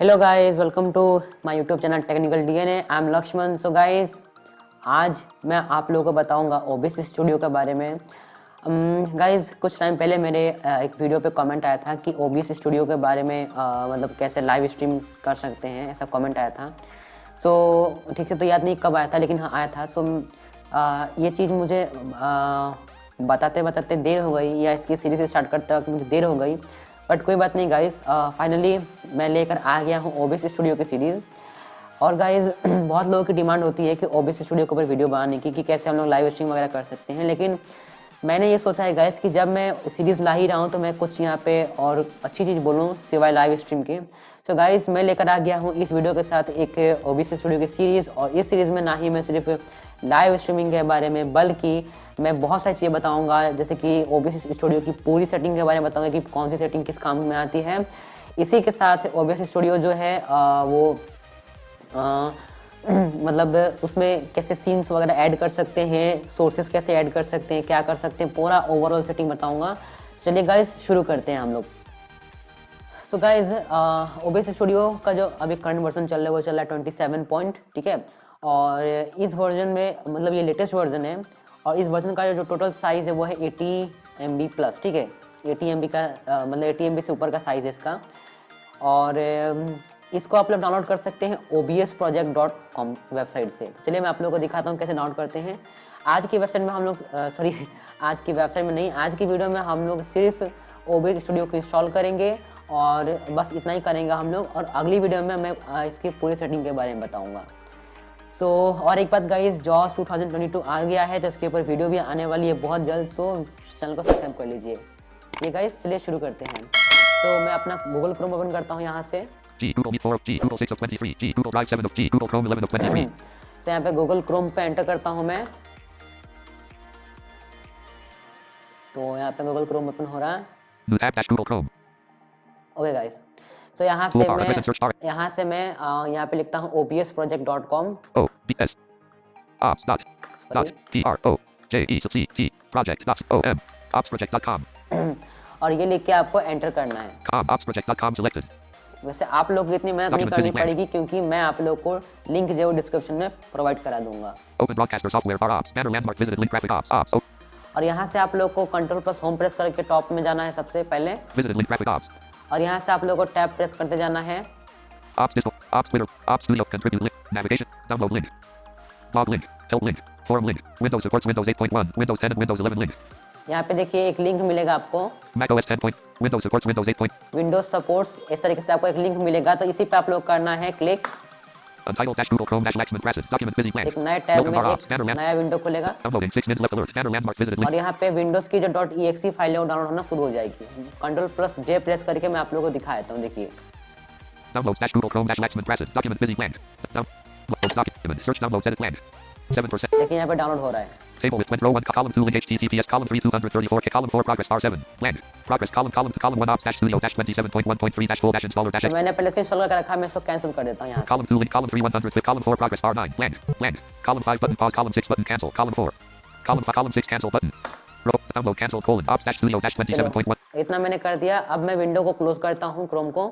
Hello guys, welcome to my YouTube channel technical DNA. I am Lakshman. So guys, आज मैं आप लोगों को बताऊंगा ओबीएस स्टूडियो के बारे में। गाइस, कुछ टाइम पहले मेरे एक वीडियो पे कमेंट आया था कि ओबीएस स्टूडियो के बारे में मतलब कैसे लाइव स्ट्रीम कर सकते हैं, ऐसा कमेंट आया था। सो ठीक से तो याद नहीं कब आया था, लेकिन हाँ आया था। सो ये चीज़ मुझे बताते बताते देर हो गई, या इसकी सीरीज स्टार्ट करते वक्त मुझे देर हो गई। बट कोई बात नहीं गाइस, फाइनली मैं लेकर आ गया हूँ ओबीएस स्टूडियो की सीरीज़। और गाइस बहुत लोगों की डिमांड होती है कि ओबीएस स्टूडियो के ऊपर वीडियो बनाने की, कि कैसे हम लोग लाइव स्ट्रीम वगैरह कर सकते हैं। लेकिन मैंने ये सोचा है गाइस कि जब मैं सीरीज़ ला ही रहा हूँ तो मैं कुछ यहाँ पे और अच्छी चीज़ बोलूँ सिवाय लाइव स्ट्रीम के। सो गाइस, मैं लेकर आ गया हूँ इस वीडियो के साथ एक ओबीएस स्टूडियो की सीरीज़। और इस सीरीज़ में ना ही मैं सिर्फ लाइव स्ट्रीमिंग के बारे में, बल्कि मैं बहुत सारी चीज़ें बताऊंगा, जैसे कि ओबीएस स्टूडियो की पूरी सेटिंग के बारे में बताऊंगा कि कौन सी सेटिंग किस काम में आती है। इसी के साथ ओबीएस स्टूडियो जो है वो मतलब उसमें कैसे सीन्स वगैरह ऐड कर सकते हैं, सोर्सेस कैसे ऐड कर सकते हैं, क्या कर सकते हैं, पूरा ओवरऑल सेटिंग बताऊंगा। चलिए गाइस, शुरू करते हैं हम लोग। सो गाइज, ओबीएस स्टूडियो का जो अभी करंट वर्जन चल रहा है वो चल रहा है 27 पॉइंट, ठीक है। और इस वर्जन में मतलब ये लेटेस्ट वर्जन है, और इस वर्जन का जो टोटल साइज़ है वो है 80 MB प्लस, ठीक है। 80 MB का मतलब 80 MB से ऊपर का साइज़ है इसका। और इसको आप लोग डाउनलोड कर सकते हैं obsproject.com वेबसाइट से। तो चलिए मैं आप लोगों को दिखाता हूँ कैसे डाउनलोड करते हैं। आज की वेबसाइट में हम लोग सॉरी आज की वेबसाइट में नहीं, आज की वीडियो में हम लोग सिर्फ ओबीएस स्टूडियो को इंस्टॉल करेंगे और बस इतना ही करेंगे हम लोग। और अगली वीडियो में मैं इसकी पूरी सेटिंग के बारे में बताऊंगा। सो और एक बात गाइस, जॉस 2022 आ गया है तो इसके ऊपर वीडियो भी आने वाली है बहुत जल्द। सो चैनल को सब्सक्राइब कर लीजिए। ये गाइस, चलिए शुरू करते हैं। तो मैं अपना गूगल क्रोम ओपन करता हूँ यहाँ से। Google Meet 4 of G, Google 6 of 23, G, Google Drive 7 of G, Google Chrome 11 of 23. तो यहाँ पे गूगल क्रोम पे एंटर करता हूँ मैं। तो यहाँ पे गूगल क्रोम ओपन हो रहा है। News app dash Google Chrome. Okay guys, तो यहाँ से मैं यहाँ पे लिखता हूँ obsproject.com। O B S ops dot P R O J E C T project dot O M opsproject.com. और ये लिख के आपको एंटर करना है। opsproject.com selected. वैसे आप लोग को इतनी मेहनत नहीं करनी पड़ेगी, क्योंकि मैं आप लोग को लिंक जो डिस्क्रिप्शन में प्रोवाइड करा दूंगा। Open broadcaster software bar ops banner landmark visited link graphic ops. और यहाँ से आप लोग को कंट्रोल प्लस होम प्रेस करके टॉप में जाना है सबसे पहले। visited link graphic ops. और यहाँ से आप लोग को टैब प्रेस करते जाना है। Ops disco ops Twitter ops studio contribute link navigation download link blog link help link forum link Windows supports Windows 8.1 Windows 10 and Windows 11 link. यहाँ पे देखिए एक लिंक मिलेगा आपको Mac OS 10. Windows supports Windows 8. Windows supports, इस तरीके से आपको एक लिंक मिलेगा। तो इसी पे आप लोग करना है click. Untitled dash Google Chrome dash Lexman presses document busy blank. एक नए टैब में एक नया विंडो खुलेगा। Downloading 6 minutes left alert banner landmark visited link. और यहाँ पे विंडोज की जो .exe फाइल है वो डाउनलोड होना शुरू हो जाएगी। कंट्रोल प्लस जे प्रेस करके मैं आप लोगों को दिखा देता हूँ। देखिए Downloads dash Google Chrome dash Lexman presses document busy blank. Downloads document search downloads edit blank. 7%. देखिए यहाँ पे डाउनलोड हो रहा है। Table with row 1 column 2 link https column 3 234 column 4 progress R7 blank. Progress column 1 ops dash studio dash 27.1.3 dash full dash installer dash मैंने पहले से install करके रखा है, मैं इसको कैंसिल कर देता हूँ यहाँ से। column 2 link column 3 100 flip column 4 progress R9 blank. Column 5 button pause column 6 button cancel column 4 column 6 cancel button. Row download cancel colon ops dash studio dash 27.1. इतना मैंने कर दिया। अब मैं विंडो को क्लोज करता हूँ, क्रोम को।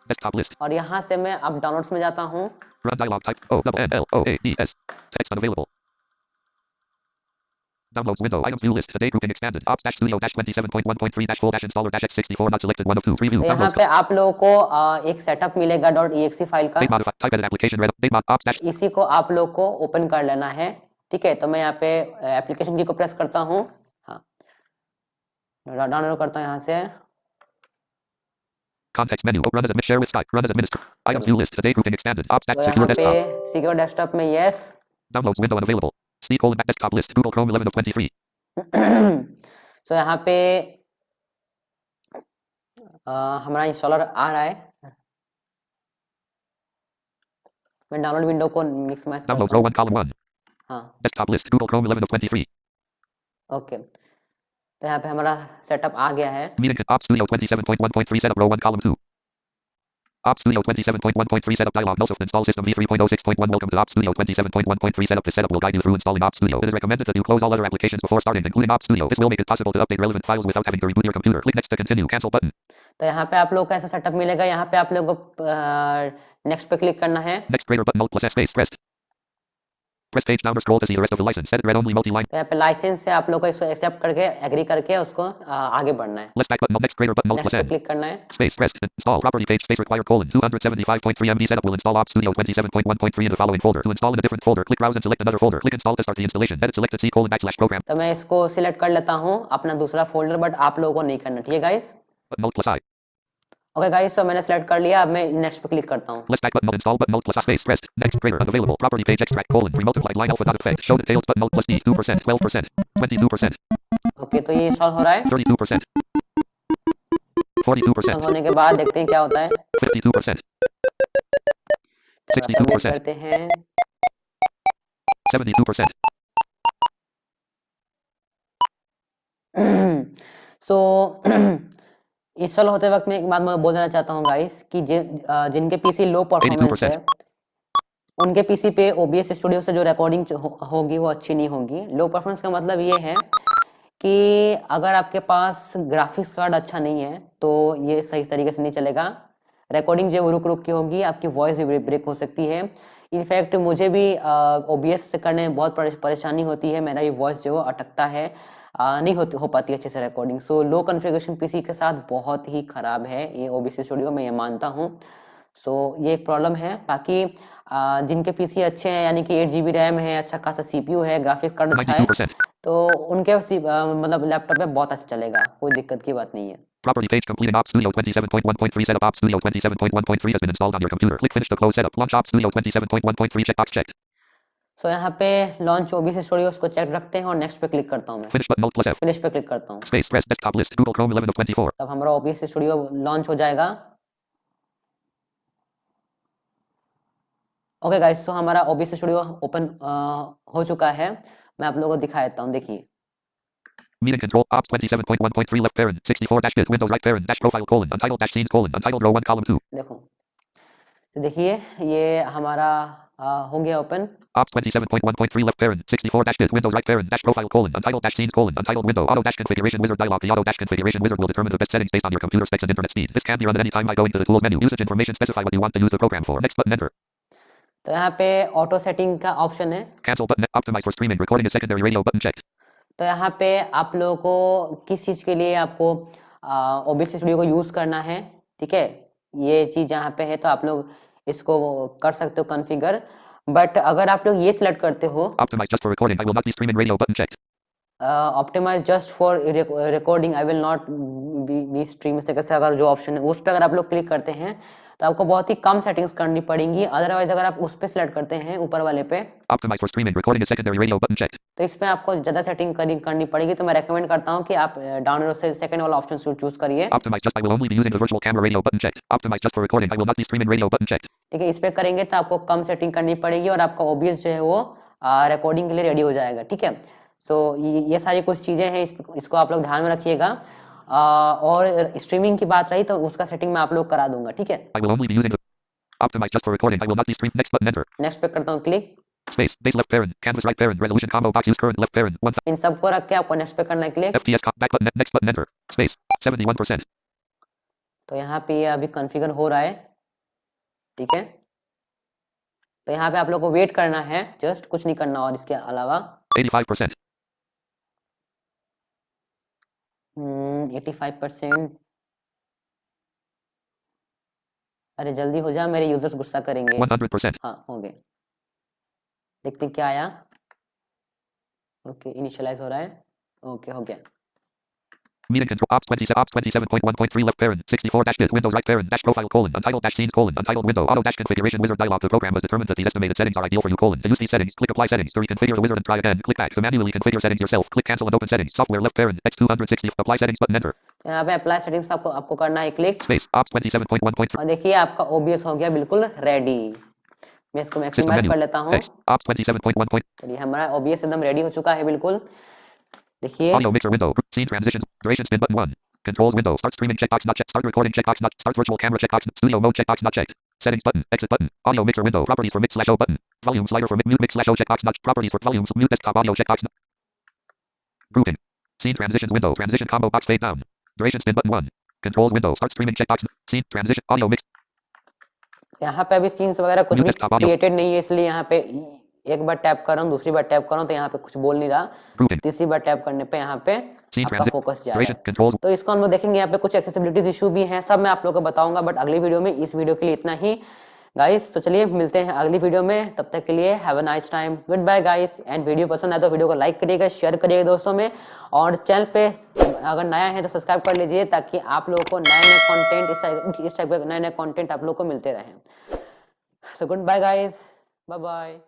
Desktop list. और यहाँ से मैं अब डाउनलोड्स में जाता हूँ। Run dialog type O double N L O A D S text unavailable. Downloads window items view list today grouping expanded ops dash studio dash 27.1.3 dash full dash installer dash x64 not selected 1 of 2 preview. यहाँ पे आप लोगों को एक setup मिलेगा .exe file का। Date modify type edit application red date mod ops dash. इसी को आप लोग को ओपन कर लेना है, ठीक है। तो मैं यहाँ पे एप्लीकेशन की को प्रेस करता हूँ। हाँ, डाउनलोड करता हूँ यहाँ से। Context menu. Run as share with Skype. Run as administrator. Items view list today grouping expanded ops dash तो secure यहाँ पे desktop. सिक्योर डेस्कटॉप में yes. Downloads window unavailable. C colon back desktop list Google Chrome 11 of 23. तो यहाँ पे हमारा installer आ रहा है। मैं डाउनलोड विंडो को mix match Downloads row 1 column 1. हाँ Desktop list Google Chrome 11 of 23. Okay, तो यहाँ पे हमारा सेटअप आ गया है। Meeting ops studio 27.1.3 setup row 1 column 2. Ops Studio 27.1.3 setup dialog. No soft install system v3.06.1. Welcome to Ops Studio 27.1.3 setup. This setup will guide you through installing Ops Studio. It is recommended that you close all other applications before starting, including Ops Studio. This will make it possible to update relevant files without having to reboot your computer. Click next to continue. Cancel button. तो यहाँ पे आप लोग को ऐसा setup मिलेगा, यहाँ पे आप लोगों को नेक्स्ट पे क्लिक करना है। Next greater button, Alt plus S space pressed. Press page down or scroll to see the rest of the license. Set it read only multi-line. तो यहाँ पे लाइसेंस से आप लोग को इसको एक्सेप्ट करके एग्री करके उसको आगे बढ़ना है। Left back button, next greater button, Alt next plus पे N. क्लिक करना है। Space pressed. Install property page space required colon 275.3 MB. Setup will install Ops Studio 27.1.3 in the following folder. To install in a different folder, click browse and select another folder. Click install to start the installation. Edit selected C colon / program. तो मैं इसको select कर लेता हूँ अपना दूसरा folder, but आप लोगों को नहीं करना, ठीक है guys. Button Alt plus I. Okay guys, तो मैंने सेलेक्ट कर लिया, अब मैं नेक्स्ट पे क्लिक करता हूँ। Left back button, install button, Alt plus I space pressed. Next greater unavailable property page extract colon remultiplied line alpha dot effect. Show details button, Alt plus D 2%, 12%, 22%, okay, तो ये install हो रहा है। 32%, 42%, install होने के बाद देखते हैं क्या होता है। 52%, सबमिट 62%, करते हैं। 72%. सो इंस्टॉल होते वक्त मैं एक बात मैं बोल देना चाहता हूँ गाइस कि जिनके पीसी लो परफॉर्मेंस है, उनके पीसी पे OBS स्टूडियो से जो रिकॉर्डिंग होगी वो अच्छी नहीं होगी। लो परफॉर्मेंस का मतलब ये है कि अगर आपके पास ग्राफिक्स कार्ड अच्छा नहीं है तो ये सही तरीके से नहीं चलेगा। रिकॉर्डिंग जो रुक रुक की होगी, आपकी वॉइस भी ब्रेक हो सकती है। इनफैक्ट मुझे भी OBS से करने में बहुत परेशानी होती है, मेरा ये वॉइस जो अटकता है, नहीं हो पाती अच्छे से रिकॉर्डिंग। सो लो कॉन्फ़िगरेशन पीसी के साथ बहुत ही ख़राब है ये OBS स्टूडियो, मैं ये मानता हूँ। सो ये एक प्रॉब्लम है। बाकी जिनके पीसी अच्छे हैं, यानी कि 8 GB रैम है, अच्छा खासा CPU है, ग्राफिक्स कार्ड अच्छा है, 92%. तो उनके मतलब लैपटॉप पे बहुत अच्छा चलेगा, कोई दिक्कत की बात नहीं है। Property page completed. Ops Studio 27.1.3 setup. Ops Studio 27.1.3 has been installed on your computer. Click finish to close setup. Launch Ops Studio 27.1.3 checkbox checked. सो यहाँ पे लॉन्च OBS स्टूडियो उसको चेक रखते हैं और नेक्स्ट पे क्लिक करता हूँ मैं। Finish button, Alt plus F. Finish पे क्लिक करता हूँ। Space press desktop list Google Chrome 11 of 24. तब हमारा OBS स्टूडियो लॉन्च हो जाएगा। ओके गाइस, तो हमारा OBS स्टूडियो ओपन हो चुका है। मैं आप लोगों को दिखा देता हूँ, देखिए। Meeting control Ops 27.1.3 left parent 64 dash disk Windows right parent dash profile colon untitled dash scenes colon untitled row 1 column 2. देखो, तो देखिए ये हमारा हो गया open. Ops 27.1.3 left parent 64 dash disk Windows right parent dash profile colon untitled dash scenes colon untitled window auto dash configuration wizard dialog. The auto dash configuration wizard will determine the best settings based on your computer specs and internet speed. This can be run at any time by going to the tools menu. Usage information, specify what you want to use the program for. Next button, enter. तो यहाँ पे auto setting का option है। Cancel button, optimize for streaming recording is secondary radio button checked. तो यहाँ पे आप लोगों को किस चीज़ के लिए आपको OBS स्टूडियो को यूज़ करना है, ठीक है, ये चीज़ यहाँ पे है, तो आप लोग इसको कर सकते हो कॉन्फ़िगर। बट अगर आप लोग ये सिलेक्ट करते हो Optimize just for recording, I will not be streaming radio button checked. Optimize just for recording I will not be stream, इस तरह से अगर जो ऑप्शन है उस पर अगर आप लोग क्लिक करते हैं तो आपको बहुत ही कम सेटिंग्स करनी पड़ेंगी। अदरवाइज अगर आप उस पर सिलेक्ट करते हैं ऊपर वाले पे Optimize for streaming recording is secondary radio button checked. तो इस पे आपको ज़्यादा सेटिंग करनी पड़ेगी। तो मैं रेकमेंड करता हूँ कि आप डाउनलोड से सेकंड वाला ऑप्शन चूज करिए। Optimize just I will only be using the virtual camera radio button checked. Optimize just for recording, I will not be streaming radio button checked. ठीक है, इस पे करेंगे तो आपको कम सेटिंग करनी पड़ेगी और आपका OBS जो है वो रिकॉर्डिंग के लिए रेडी हो जाएगा, ठीक है। सो ये सारी कुछ चीज़ें हैं, इसको आप लोग ध्यान में रखिएगा। और स्ट्रीमिंग की बात रही तो उसका सेटिंग मैं आप लोग करा दूंगा, ठीक है। I will only be using the Optimize just for recording, I will not be streaming. Next button, enter. Next पे करता हूँ click. Space, base left parent, canvas right parent, resolution combo box use current left parent, 1000. इन सबको रख के आपको next पे करना है click. FPS back button, next button, enter. Space, 71%. तो यहाँ पे ये अभी कॉन्फ़िगर हो रहा है, ठीक है। तो यहाँ पे आप लोग को वेट करना है, जस्ट कुछ नहीं करना और इसके अलावा 85%. 85%। अरे जल्दी हो जा, मेरे यूजर्स गुस्सा करेंगे। 100%. हाँ, हो गए। देखते हैं क्या आया। ओके, इनिशियलाइज हो रहा है। ओके, हो गया। Meeting control Ops 27.1.3 left parent 64 dash disk Windows right parent dash profile colon untitled dash scenes colon untitled window auto dash configuration wizard dialog. The program has determined that these estimated settings are ideal for you colon. To use these settings, click apply settings. To reconfigure the wizard and try again, click back. To manually configure settings yourself, click cancel and open settings. Software left parent X260 apply settings button enter. यहाँ पे apply settings पे आपको करना है click. Space Ops 27.1.3. और देखिए आपका OBS हो गया बिल्कुल रेडी। मैं इसको मैक्सिमाइज कर लेता हूँ। Ops 27.1. चलिए हमारा OBS एकदम रेडी हो चुका है बिल्कुल। देखिए audio mixer window scene transitions duration spin button 1 Controls window. Start streaming checkbox not checked. Start recording checkbox not. Start virtual camera checkbox. Studio mode checkbox not checked. Settings button. Exit button. Audio mixer window. Properties for mix/o button. Volume slider for mute mix/o checkbox not. Properties for volumes mute desktop audio checkbox not. Grouping. Scene transitions window. Transition combo box fade down. Duration spin button 1. Controls window. Start streaming checkbox. Scene transition audio mix. यहाँ पे अभी scenes वगैरह कुछ Mute भी desktop audio. Created नहीं है, इसलिए यहाँ पे एक बार टैप कर रहा हूँ, दूसरी बार टैप कर रहा हूँ तो यहाँ पे कुछ बोल नहीं रहा, Grouping. तीसरी बार टैप करने पे यहाँ पे Scene आपका transit. फोकस जा रहा Duration है। controls. तो इसको हम लोग देखेंगे, यहाँ पे कुछ एक्सेसिबिलिटीज इशू भी हैं, सब मैं आप लोगों को बताऊंगा बट अगली वीडियो में। इस वीडियो के लिए इतना ही गाइस, तो चलिए मिलते हैं अगली वीडियो में, तब तक के लिए have a nice time, goodbye guys. And video पसंद आए तो वीडियो को लाइक करिएगा, शेयर करिएगा दोस्तों में, और चैनल पे अगर नया है तो सब्सक्राइब कर लीजिए ताकि आप लोगों को नए नए कंटेंट इस टाइप के नए नए कंटेंट आप लोगों को मिलते रहें। So goodbye guys, bye bye.